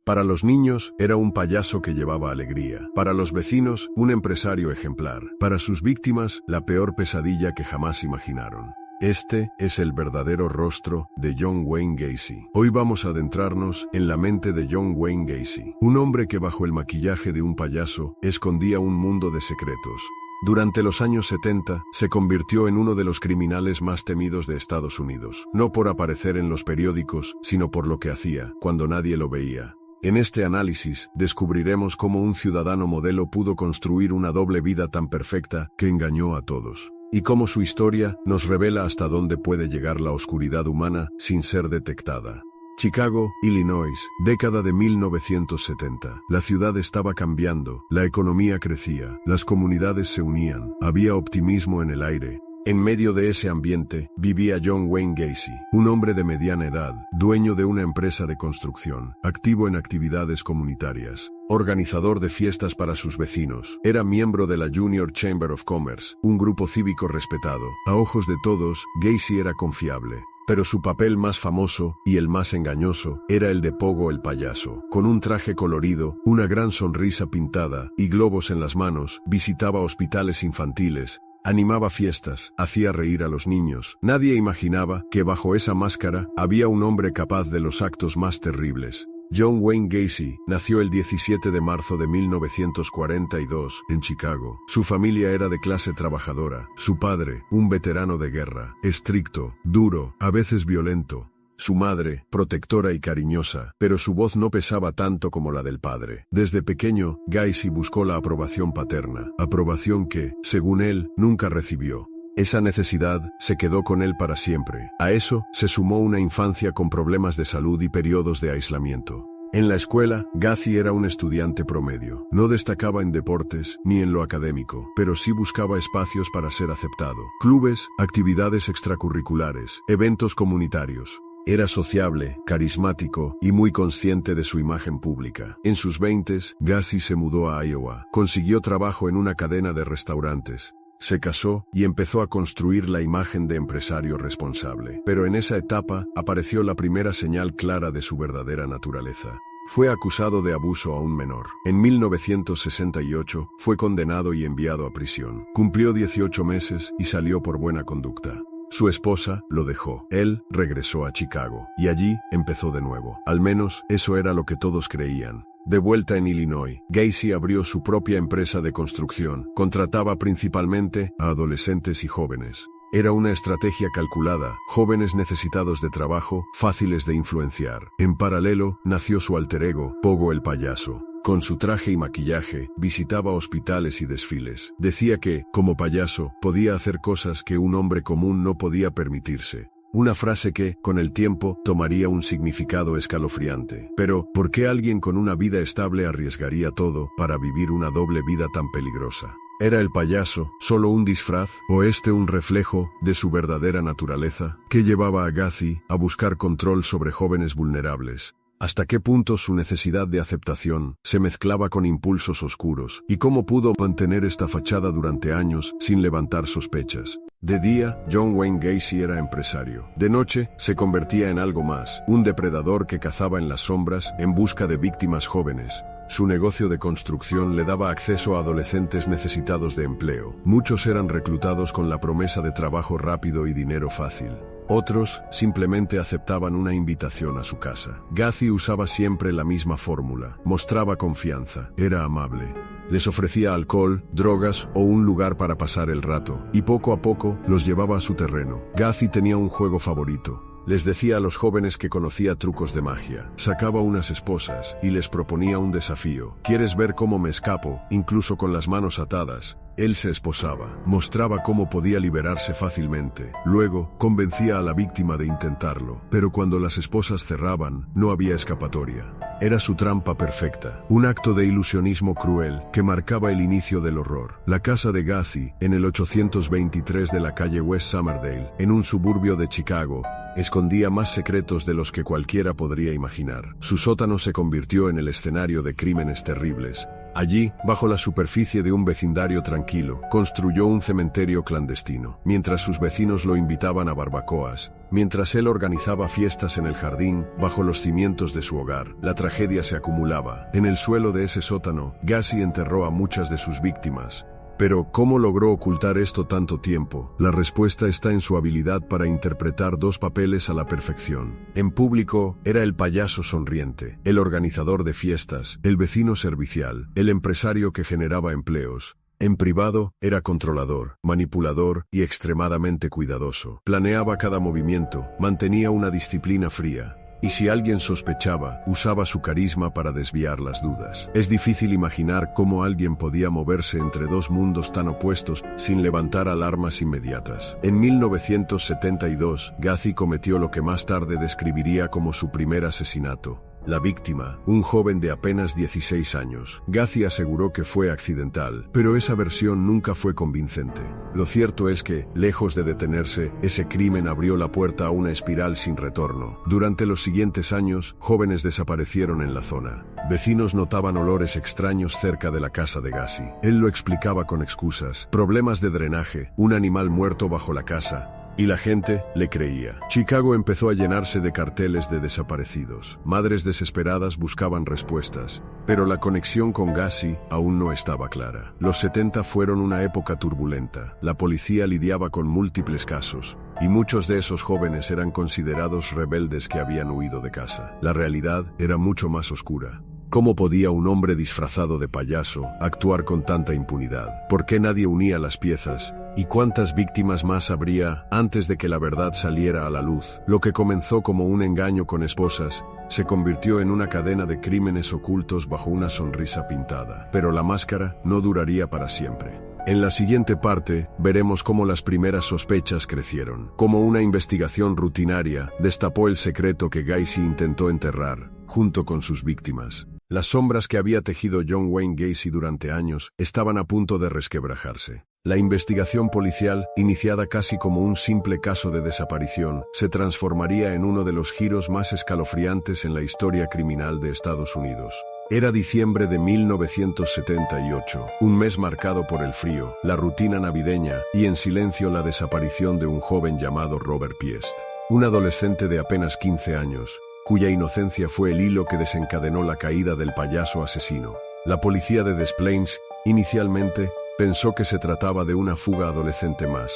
Para los niños, era un payaso que llevaba alegría. Para los vecinos, un empresario ejemplar. Para sus víctimas, la peor pesadilla que jamás imaginaron. Este es el verdadero rostro de John Wayne Gacy. Hoy vamos a adentrarnos en la mente de John Wayne Gacy, un hombre que bajo el maquillaje de un payaso escondía un mundo de secretos. Durante los años 70, se convirtió en uno de los criminales más temidos de Estados Unidos, no por aparecer en los periódicos, sino por lo que hacía, cuando nadie lo veía. En este análisis, descubriremos cómo un ciudadano modelo pudo construir una doble vida tan perfecta que engañó a todos, y cómo su historia nos revela hasta dónde puede llegar la oscuridad humana sin ser detectada. Chicago, Illinois, década de 1970. La ciudad estaba cambiando, la economía crecía, las comunidades se unían, había optimismo en el aire. En medio de ese ambiente, vivía John Wayne Gacy, un hombre de mediana edad, dueño de una empresa de construcción, activo en actividades comunitarias, organizador de fiestas para sus vecinos. Era miembro de la Junior Chamber of Commerce, un grupo cívico respetado. A ojos de todos, Gacy era confiable. Pero su papel más famoso, y el más engañoso, era el de Pogo el payaso. Con un traje colorido, una gran sonrisa pintada, y globos en las manos, visitaba hospitales infantiles, animaba fiestas, hacía reír a los niños. Nadie imaginaba que bajo esa máscara había un hombre capaz de los actos más terribles. John Wayne Gacy nació el 17 de marzo de 1942 en Chicago. Su familia era de clase trabajadora. Su padre, un veterano de guerra, estricto, duro, a veces violento. Su madre, protectora y cariñosa, pero su voz no pesaba tanto como la del padre. Desde pequeño, Gacy buscó la aprobación paterna, aprobación que, según él, nunca recibió. Esa necesidad se quedó con él para siempre. A eso se sumó una infancia con problemas de salud y periodos de aislamiento. En la escuela, Gacy era un estudiante promedio. No destacaba en deportes ni en lo académico, pero sí buscaba espacios para ser aceptado. Clubes, actividades extracurriculares, eventos comunitarios. Era sociable, carismático y muy consciente de su imagen pública. En sus 20s, Gacy se mudó a Iowa. Consiguió trabajo en una cadena de restaurantes. Se casó y empezó a construir la imagen de empresario responsable. Pero en esa etapa apareció la primera señal clara de su verdadera naturaleza. Fue acusado de abuso a un menor. En 1968 fue condenado y enviado a prisión. Cumplió 18 meses y salió por buena conducta. Su esposa lo dejó. Él regresó a Chicago y allí empezó de nuevo. Al menos eso era lo que todos creían. De vuelta en Illinois, Gacy abrió su propia empresa de construcción. Contrataba principalmente a adolescentes y jóvenes. Era una estrategia calculada, jóvenes necesitados de trabajo, fáciles de influenciar. En paralelo, nació su alter ego, Pogo el payaso. Con su traje y maquillaje, visitaba hospitales y desfiles. Decía que, como payaso, podía hacer cosas que un hombre común no podía permitirse. Una frase que, con el tiempo, tomaría un significado escalofriante. Pero, ¿por qué alguien con una vida estable arriesgaría todo para vivir una doble vida tan peligrosa? ¿Era el payaso solo un disfraz, o un reflejo de su verdadera naturaleza, que llevaba a Gacy a buscar control sobre jóvenes vulnerables? ¿Hasta qué punto su necesidad de aceptación se mezclaba con impulsos oscuros? ¿Y cómo pudo mantener esta fachada durante años sin levantar sospechas? De día, John Wayne Gacy era empresario. De noche, se convertía en algo más, un depredador que cazaba en las sombras en busca de víctimas jóvenes. Su negocio de construcción le daba acceso a adolescentes necesitados de empleo. Muchos eran reclutados con la promesa de trabajo rápido y dinero fácil. Otros simplemente aceptaban una invitación a su casa. Gacy usaba siempre la misma fórmula. Mostraba confianza, era amable. Les ofrecía alcohol, drogas o un lugar para pasar el rato, y poco a poco los llevaba a su terreno. Gacy tenía un juego favorito. Les decía a los jóvenes que conocía trucos de magia. Sacaba unas esposas y les proponía un desafío. ¿Quieres ver cómo me escapo, incluso con las manos atadas? Él se esposaba, mostraba cómo podía liberarse fácilmente. Luego, convencía a la víctima de intentarlo. Pero cuando las esposas cerraban, no había escapatoria. Era su trampa perfecta, un acto de ilusionismo cruel que marcaba el inicio del horror. La casa de Gacy, en el 823 de la calle West Somerdale, en un suburbio de Chicago, escondía más secretos de los que cualquiera podría imaginar. Su sótano se convirtió en el escenario de crímenes terribles. Allí, bajo la superficie de un vecindario tranquilo, construyó un cementerio clandestino. Mientras sus vecinos lo invitaban a barbacoas, mientras él organizaba fiestas en el jardín, bajo los cimientos de su hogar, la tragedia se acumulaba. En el suelo de ese sótano, Gacy enterró a muchas de sus víctimas. Pero, ¿cómo logró ocultar esto tanto tiempo? La respuesta está en su habilidad para interpretar dos papeles a la perfección. En público, era el payaso sonriente, el organizador de fiestas, el vecino servicial, el empresario que generaba empleos. En privado, era controlador, manipulador y extremadamente cuidadoso. Planeaba cada movimiento, mantenía una disciplina fría. Y si alguien sospechaba, usaba su carisma para desviar las dudas. Es difícil imaginar cómo alguien podía moverse entre dos mundos tan opuestos sin levantar alarmas inmediatas. En 1972, Gacy cometió lo que más tarde describiría como su primer asesinato. La víctima, un joven de apenas 16 años. Gacy aseguró que fue accidental, pero esa versión nunca fue convincente. Lo cierto es que, lejos de detenerse, ese crimen abrió la puerta a una espiral sin retorno. Durante los siguientes años, jóvenes desaparecieron en la zona. Vecinos notaban olores extraños cerca de la casa de Gacy. Él lo explicaba con excusas, problemas de drenaje, un animal muerto bajo la casa. Y la gente le creía. Chicago empezó a llenarse de carteles de desaparecidos. Madres desesperadas buscaban respuestas. Pero la conexión con Gacy aún no estaba clara. Los 70 fueron una época turbulenta. La policía lidiaba con múltiples casos. Y muchos de esos jóvenes eran considerados rebeldes que habían huido de casa. La realidad era mucho más oscura. ¿Cómo podía un hombre disfrazado de payaso actuar con tanta impunidad? ¿Por qué nadie unía las piezas? ¿Y cuántas víctimas más habría antes de que la verdad saliera a la luz? Lo que comenzó como un engaño con esposas se convirtió en una cadena de crímenes ocultos bajo una sonrisa pintada. Pero la máscara no duraría para siempre. En la siguiente parte, veremos cómo las primeras sospechas crecieron, cómo una investigación rutinaria destapó el secreto que Gacy intentó enterrar, junto con sus víctimas. Las sombras que había tejido John Wayne Gacy durante años estaban a punto de resquebrajarse. La investigación policial, iniciada casi como un simple caso de desaparición, se transformaría en uno de los giros más escalofriantes en la historia criminal de Estados Unidos. Era diciembre de 1978, un mes marcado por el frío, la rutina navideña y en silencio la desaparición de un joven llamado Robert Piest, un adolescente de apenas 15 años, cuya inocencia fue el hilo que desencadenó la caída del payaso asesino. La policía de Des Plaines, inicialmente, pensó que se trataba de una fuga adolescente más.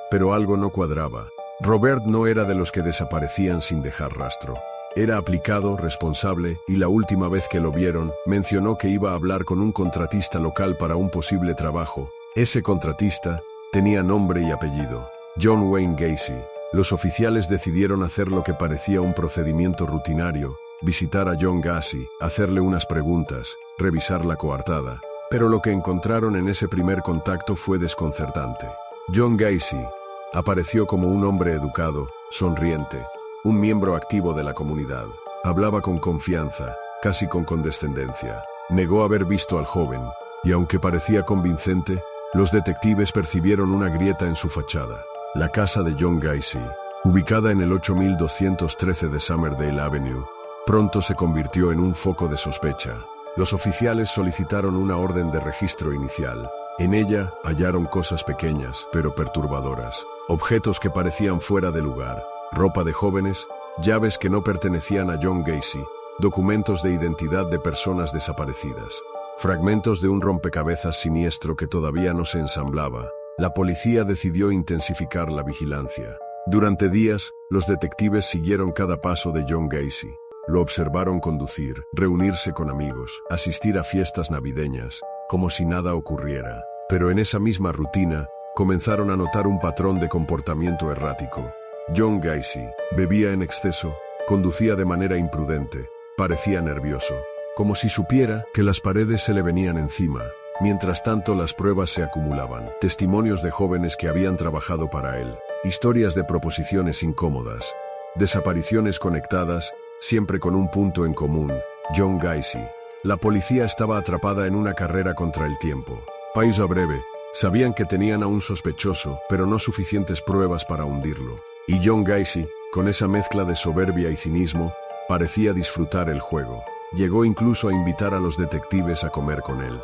Pero algo no cuadraba. Robert no era de los que desaparecían sin dejar rastro. Era aplicado, responsable, y la última vez que lo vieron, mencionó que iba a hablar con un contratista local para un posible trabajo. Ese contratista tenía nombre y apellido: John Wayne Gacy. Los oficiales decidieron hacer lo que parecía un procedimiento rutinario: visitar a John Gacy, hacerle unas preguntas, revisar la coartada. Pero lo que encontraron en ese primer contacto fue desconcertante. John Gacy apareció como un hombre educado, sonriente, un miembro activo de la comunidad. Hablaba con confianza, casi con condescendencia. Negó haber visto al joven, y aunque parecía convincente, los detectives percibieron una grieta en su fachada. La casa de John Gacy, ubicada en el 8213 de Summerdale Avenue, pronto se convirtió en un foco de sospecha. Los oficiales solicitaron una orden de registro inicial. En ella hallaron cosas pequeñas, pero perturbadoras. Objetos que parecían fuera de lugar. Ropa de jóvenes, llaves que no pertenecían a John Gacy, documentos de identidad de personas desaparecidas. Fragmentos de un rompecabezas siniestro que todavía no se ensamblaba. La policía decidió intensificar la vigilancia. Durante días, los detectives siguieron cada paso de John Gacy. Lo observaron conducir, reunirse con amigos, asistir a fiestas navideñas, como si nada ocurriera. Pero en esa misma rutina, comenzaron a notar un patrón de comportamiento errático. John Gacy bebía en exceso, conducía de manera imprudente, parecía nervioso, como si supiera que las paredes se le venían encima. Mientras tanto, las pruebas se acumulaban. Testimonios de jóvenes que habían trabajado para él, historias de proposiciones incómodas, desapariciones conectadas, siempre con un punto en común: John Gacy. La policía estaba atrapada en una carrera contra el tiempo. Pausa breve. Sabían que tenían a un sospechoso, pero no suficientes pruebas para hundirlo. Y John Gacy, con esa mezcla de soberbia y cinismo, parecía disfrutar el juego. Llegó incluso a invitar a los detectives a comer con él.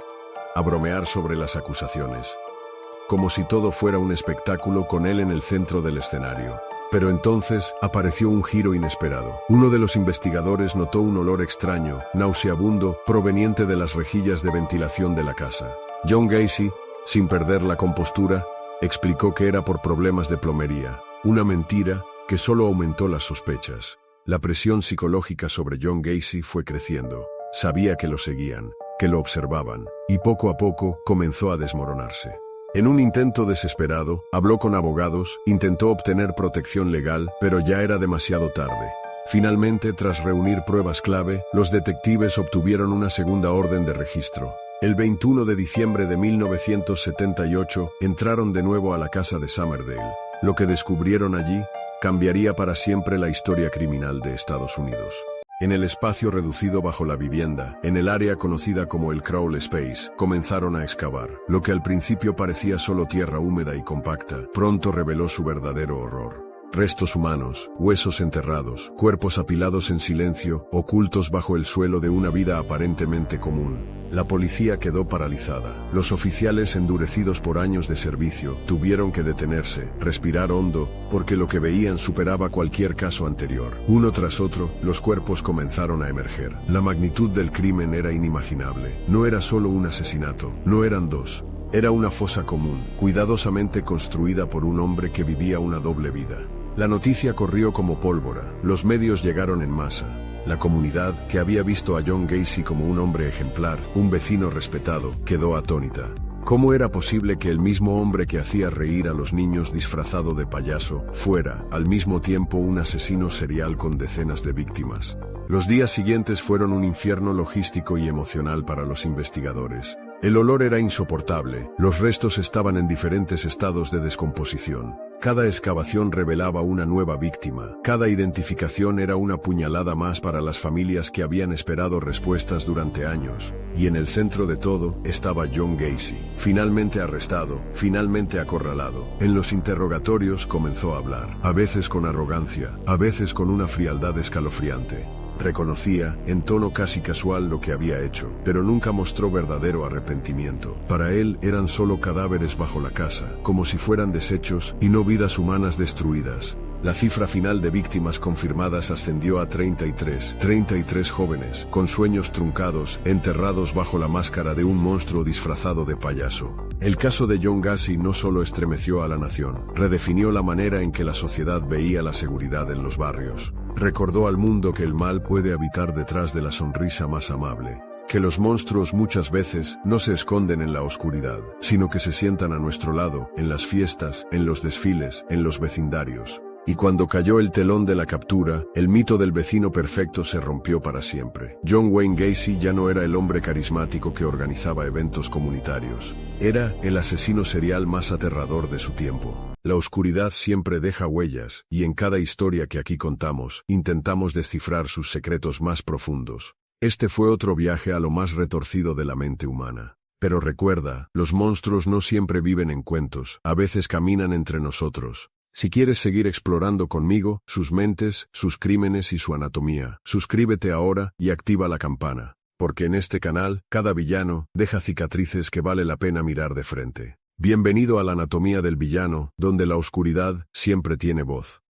a bromear sobre las acusaciones. Como si todo fuera un espectáculo con él en el centro del escenario. Pero entonces apareció un giro inesperado. Uno de los investigadores notó un olor extraño, nauseabundo, proveniente de las rejillas de ventilación de la casa. John Gacy, sin perder la compostura, explicó que era por problemas de plomería, una mentira que solo aumentó las sospechas. La presión psicológica sobre John Gacy fue creciendo. Sabía que lo seguían, que lo observaban, y poco a poco comenzó a desmoronarse. En un intento desesperado, habló con abogados, intentó obtener protección legal, pero ya era demasiado tarde. Finalmente, tras reunir pruebas clave, los detectives obtuvieron una segunda orden de registro. El 21 de diciembre de 1978, entraron de nuevo a la casa de Summerdale. Lo que descubrieron allí cambiaría para siempre la historia criminal de Estados Unidos. En el espacio reducido bajo la vivienda, en el área conocida como el Crawl Space, comenzaron a excavar. Lo que al principio parecía solo tierra húmeda y compacta, pronto reveló su verdadero horror. Restos humanos, huesos enterrados, cuerpos apilados en silencio, ocultos bajo el suelo de una vida aparentemente común. La policía quedó paralizada. Los oficiales, endurecidos por años de servicio, tuvieron que detenerse, respirar hondo, porque lo que veían superaba cualquier caso anterior. Uno tras otro, los cuerpos comenzaron a emerger. La magnitud del crimen era inimaginable. No era solo un asesinato, no eran dos. Era una fosa común, cuidadosamente construida por un hombre que vivía una doble vida. La noticia corrió como pólvora. Los medios llegaron en masa. La comunidad, que había visto a John Gacy como un hombre ejemplar, un vecino respetado, quedó atónita. ¿Cómo era posible que el mismo hombre que hacía reír a los niños disfrazado de payaso fuera, al mismo tiempo, un asesino serial con decenas de víctimas? Los días siguientes fueron un infierno logístico y emocional para los investigadores. El olor era insoportable, los restos estaban en diferentes estados de descomposición. Cada excavación revelaba una nueva víctima, cada identificación era una puñalada más para las familias que habían esperado respuestas durante años. Y en el centro de todo estaba John Gacy, finalmente arrestado, finalmente acorralado. En los interrogatorios comenzó a hablar, a veces con arrogancia, a veces con una frialdad escalofriante. Reconocía, en tono casi casual, lo que había hecho, pero nunca mostró verdadero arrepentimiento. Para él eran solo cadáveres bajo la casa, como si fueran desechos y no vidas humanas destruidas. La cifra final de víctimas confirmadas ascendió a 33 jóvenes, con sueños truncados, enterrados bajo la máscara de un monstruo disfrazado de payaso. El caso de John Gacy no solo estremeció a la nación, redefinió la manera en que la sociedad veía la seguridad en los barrios. Recordó al mundo que el mal puede habitar detrás de la sonrisa más amable, que los monstruos muchas veces no se esconden en la oscuridad, sino que se sientan a nuestro lado, en las fiestas, en los desfiles, en los vecindarios. Y cuando cayó el telón de la captura, el mito del vecino perfecto se rompió para siempre. John Wayne Gacy ya no era el hombre carismático que organizaba eventos comunitarios. Era el asesino serial más aterrador de su tiempo. La oscuridad siempre deja huellas, y en cada historia que aquí contamos, intentamos descifrar sus secretos más profundos. Este fue otro viaje a lo más retorcido de la mente humana. Pero recuerda, los monstruos no siempre viven en cuentos, a veces caminan entre nosotros. Si quieres seguir explorando conmigo, sus mentes, sus crímenes y su anatomía, suscríbete ahora y activa la campana, porque en este canal, cada villano deja cicatrices que vale la pena mirar de frente. Bienvenido a la anatomía del villano, donde la oscuridad siempre tiene voz.